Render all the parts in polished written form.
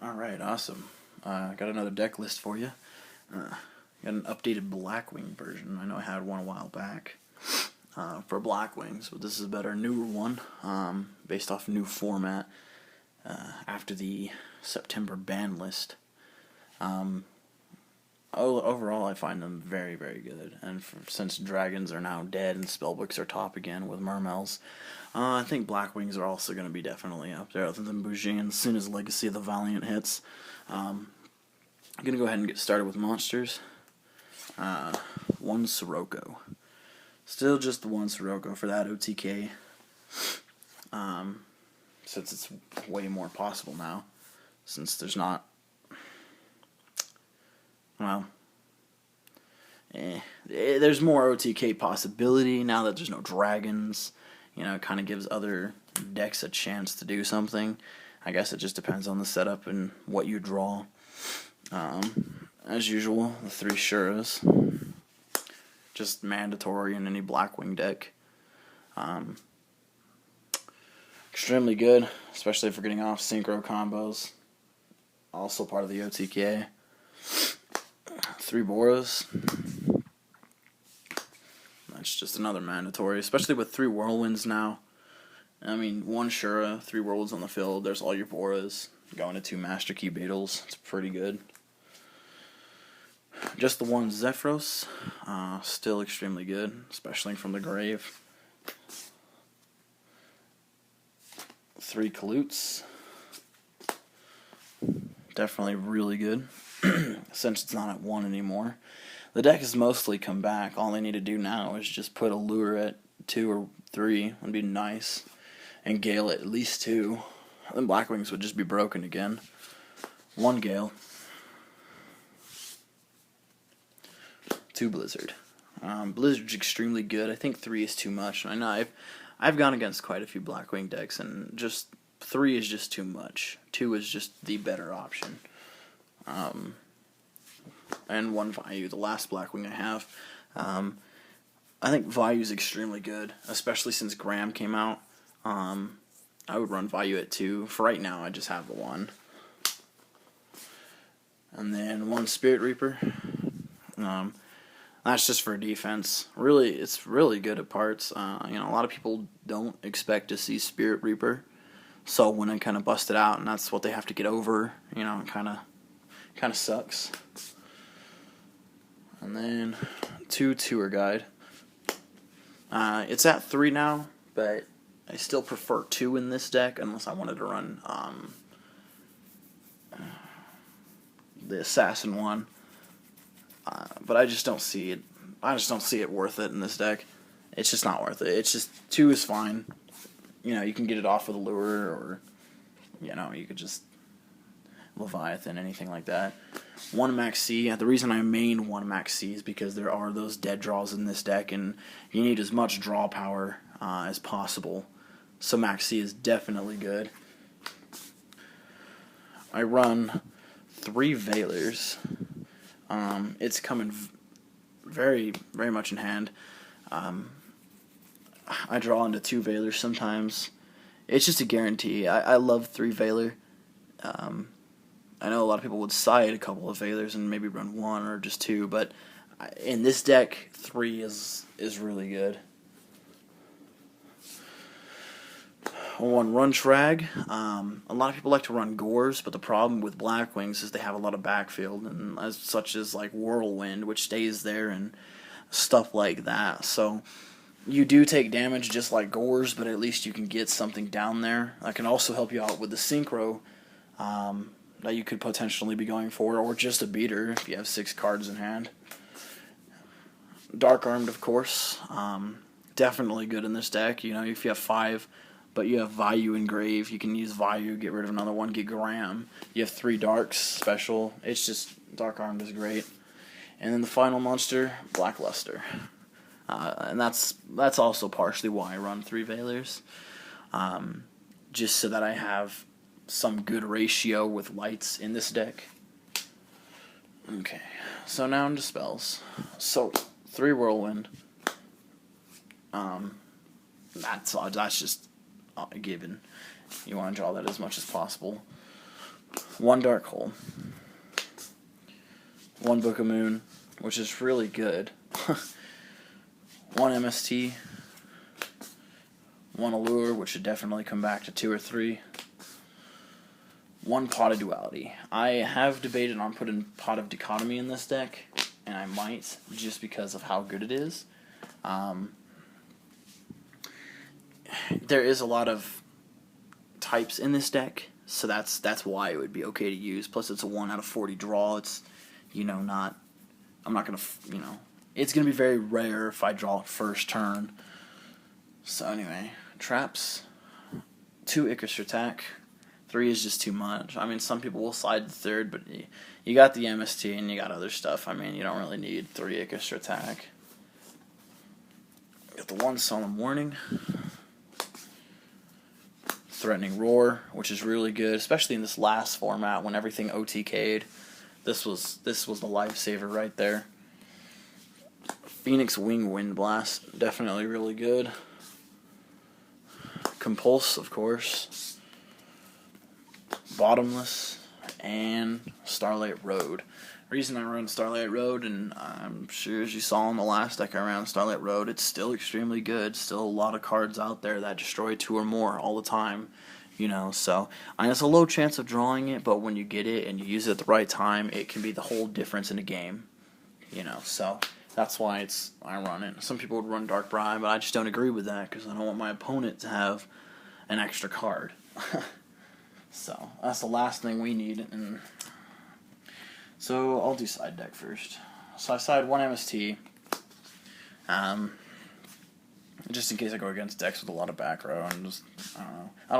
Alright, awesome. I got another deck list for you. Got an updated blackwing version. I know I had one a while back for blackwings, but this is a better, newer one, based off new format after the September ban list. Overall, I find them very, very good. And since dragons are now dead and spellbooks are top again with mermels, I think blackwings are also going to be definitely up there, other than Bougine, as soon as Legacy of the Valiant hits. I'm going to go ahead and get started with monsters. One Sirocco. Still just the one Sirocco for that OTK. Since it's way more possible now. Since there's not... Well... there's more OTK possibility now that there's no dragons. You know, it kind of gives other decks a chance to do something. I guess it just depends on the setup and what you draw. As usual, the 3 Shuras. Just mandatory in any blackwing deck. Extremely good, especially if we're getting off synchro combos. Also part of the OTK. 3 Boros. That's just another mandatory, especially with 3 Whirlwinds now. I mean, 1 Shura, 3 Whirlwinds on the field, there's all your Boras. Going to 2 Master Key Beetles, it's pretty good. Just the 1 Zephyros, still extremely good, especially from the grave. 3 Kalutes, definitely really good, since it's not at 1 anymore. The deck has mostly come back. All they need to do now is just put a lure at 2 or 3, would be nice, and Gale at least 2. Then Blackwings would just be broken again. 1 Gale. 2 Blizzard. Blizzard's extremely good. I think 3 is too much. I know I've gone against quite a few Blackwing decks, and just 3 is just too much. 2 is just the better option. And 1 Vayu, the last Blackwing I have. I think Vayu is extremely good, especially since Graham came out. I would run Vayu at 2. For right now, I just have the 1. And then 1 Spirit Reaper. That's just for defense. Really, it's really good at parts. You know, a lot of people don't expect to see Spirit Reaper, so when I kind of bust it out, and that's what they have to get over, you know, it kind of sucks. And then 2 Tour Guide. It's at 3 now, but I still prefer 2 in this deck, unless I wanted to run the Assassin one. But I just don't see it. I just don't see it worth it in this deck. It's just not worth it. It's just 2 is fine. You know, you can get it off with a lure, or you know, you could just Leviathan, anything like that. 1 Max C. The reason I main 1 Max C is because there are those dead draws in this deck, and you need as much draw power as possible. So Max C is definitely good. I run 3 Veilers. It's coming very, very much in hand. I draw into 2 Veilers sometimes. It's just a guarantee. I love 3 Veiler. I know a lot of people would side a couple of Veilers and maybe run 1 or just 2, but in this deck, 3 is really good. 1 Run Shrag. A lot of people like to run Gores, but the problem with Blackwings is they have a lot of backfield, and as such as like Whirlwind, which stays there, and stuff like that. So you do take damage just like Gores, but at least you can get something down there. That can also help you out with the Synchro that you could potentially be going for, or just a beater if you have 6 cards in hand. Dark Armed, of course. Definitely good in this deck. You know, if you have 5... but you have Vayu and Grave, you can use Vayu, get rid of another one, get Graham. You have 3 Darks, special. It's just, Dark Armed is great. And then the final monster, Blackluster. And that's also partially why I run 3 Veilers. Just so that I have some good ratio with lights in this deck. Okay, so now into spells. So, 3 Whirlwind. That's just... a given. You want to draw that as much as possible. 1 Dark Hole, 1 Book of Moon, which is really good, 1 MST, 1 Allure, which should definitely come back to 2 or 3, 1 Pot of Duality. I have debated on putting Pot of Dichotomy in this deck, and I might, just because of how good it is. There is a lot of types in this deck, so that's why it would be okay to use. Plus, it's a 1 out of 40 draw. It's, not. I'm not gonna, it's gonna be very rare if I draw it first turn. So anyway, traps. 2 Icarus attack. 3 is just too much. I mean, some people will slide the 3rd, but you got the MST and you got other stuff. I mean, you don't really need 3 Icarus attack. Got the 1 Solemn Warning. Threatening Roar, which is really good, especially in this last format when everything OTK'd. This was the lifesaver right there. Phoenix Wing Wind Blast, definitely really good. Compulse, of course. Bottomless, and Starlight Road. Reason I run Starlight Road, and I'm sure as you saw in the last deck I ran Starlight Road, it's still extremely good. Still a lot of cards out there that destroy 2 or more all the time, so I mean, it's a low chance of drawing it, but when you get it and you use it at the right time, it can be the whole difference in a game, so that's why I run it. Some people would run Dark Bribe, but I just don't agree with that because I don't want my opponent to have an extra card. So that's the last thing we need, and so I'll do side deck first. So I side 1 MST, just in case I go against decks with a lot of back row, and just, I don't know. I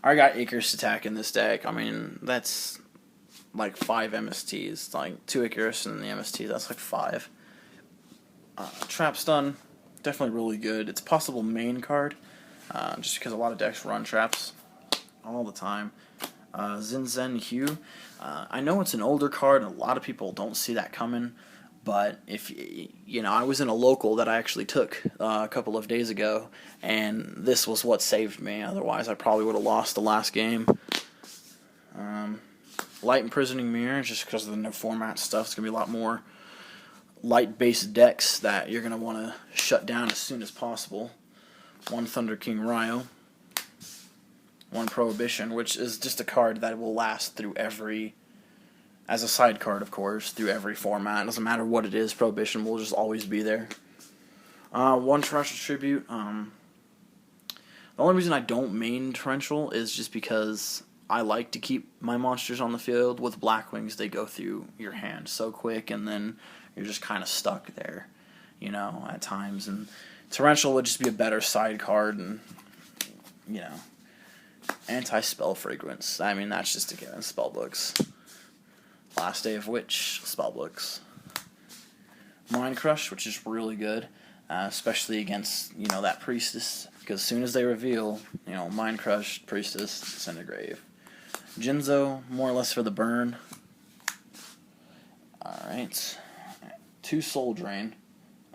already got Icarus attack in this deck. I mean, that's like 5 MSTs, like 2 Icarus and the MST, that's like 5. Trap Stun, definitely really good. It's a possible main card, just because a lot of decks run traps all the time. Zinzen Hue. I know it's an older card, and a lot of people don't see that coming, but if I was in a local that I actually took a couple of days ago, and this was what saved me. Otherwise, I probably would have lost the last game. Light Imprisoning Mirror, just because of the new format stuff, it's gonna be a lot more light-based decks that you're gonna want to shut down as soon as possible. 1 Thunder King Ryo. 1 Prohibition, which is just a card that will last through as a side card, of course, through every format. It doesn't matter what it is, Prohibition will just always be there. 1 Torrential Tribute. The only reason I don't main Torrential is just because I like to keep my monsters on the field. With Blackwings, they go through your hand so quick, and then you're just kind of stuck there, at times. And Torrential would just be a better side card, and, Anti-Spell Fragrance. I mean, that's just a given. Spellbooks. Last Day of Witch. Spellbooks. Mind Crush, which is really good, especially against, that Priestess, because as soon as they reveal, Mind Crush, Priestess, send a grave. Jinzo, more or less for the burn. Alright. 2 Soul Drain.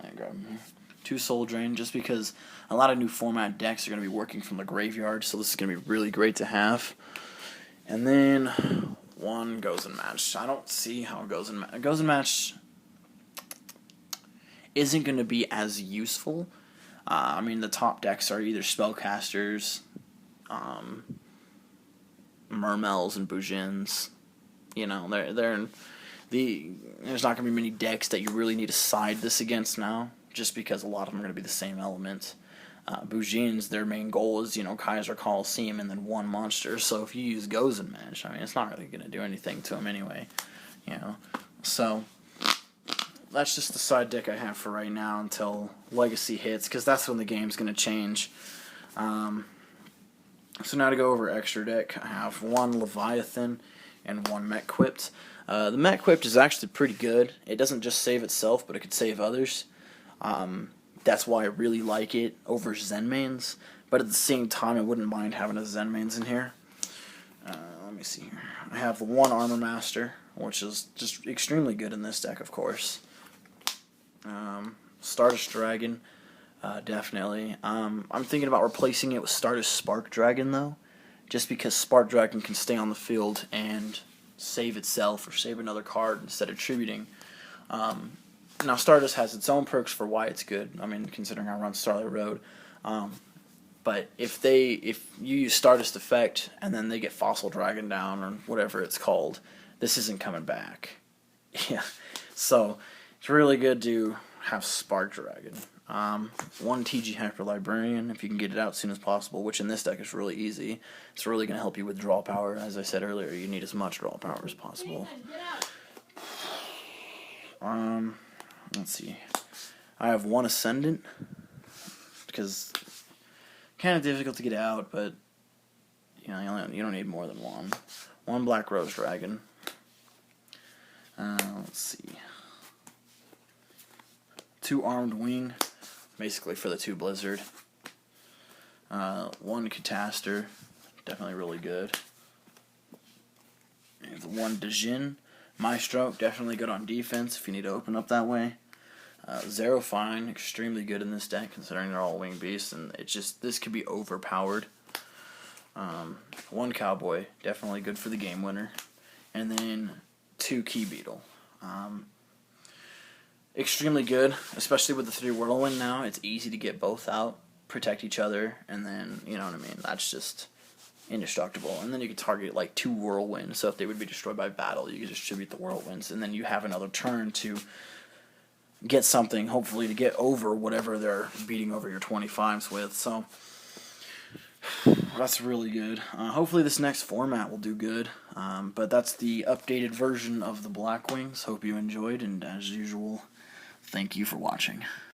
I grab them here. 2 Soul Drain, just because a lot of new format decks are going to be working from the graveyard, so this is going to be really great to have. And then 1 Goes and Match. I don't see how Goes and Match. Goes and Match isn't going to be as useful. I mean, the top decks are either Spellcasters, Mermels, and Bujins. There's not going to be many decks that you really need to side this against now, just because a lot of them are going to be the same element. Bujins, their main goal is, Kaiser Coliseum and then 1 monster. So if you use Goes and Match, I mean, it's not really going to do anything to them anyway. So that's just the side deck I have for right now until Legacy hits, because that's when the game's going to change. So now to go over extra deck, I have 1 Leviathan and 1 Mech Quipped. The Mech Quipped is actually pretty good. It doesn't just save itself, but it could save others. That's why I really like it over Zen Mains, but at the same time I wouldn't mind having a Zen Mains in here. Let me see here. I have the 1 Armor Master, which is just extremely good in this deck, of course. Stardust Dragon, definitely. I'm thinking about replacing it with Stardust Spark Dragon, though, just because Spark Dragon can stay on the field and save itself or save another card instead of tributing. Now Stardust has its own perks for why it's good. I mean, considering I run Starlight Road. But if you use Stardust effect and then they get Fossil Dragon down or whatever it's called, this isn't coming back. Yeah, so it's really good to have Spark Dragon. 1 TG Hyper Librarian if you can get it out as soon as possible, which in this deck is really easy. It's really going to help you with draw power. As I said earlier, you need as much draw power as possible. Let's see. I have 1 Ascendant because kind of difficult to get out, but you know you don't need more than 1. 1 Black Rose Dragon. Let's see. 2 Armed Wing, basically for the 2 Blizzard. 1 Catastor, definitely really good. 1 Djinn, Maestro, definitely good on defense if you need to open up that way. Zero Fine, extremely good in this deck considering they're all winged beasts, and this could be overpowered. 1 Cowboy, definitely good for the game winner. And then 2 Key Beetle. Extremely good, especially with the 3 Whirlwind now. It's easy to get both out, protect each other, and then, you know what I mean, that's just indestructible. And then you could target like 2 Whirlwinds, so if they would be destroyed by battle, you could distribute the Whirlwinds, and then you have another turn to get something, hopefully to get over whatever they're beating over your 25s with. So that's really good. Hopefully this next format will do good. But that's the updated version of the Blackwings. Hope you enjoyed, and as usual, thank you for watching.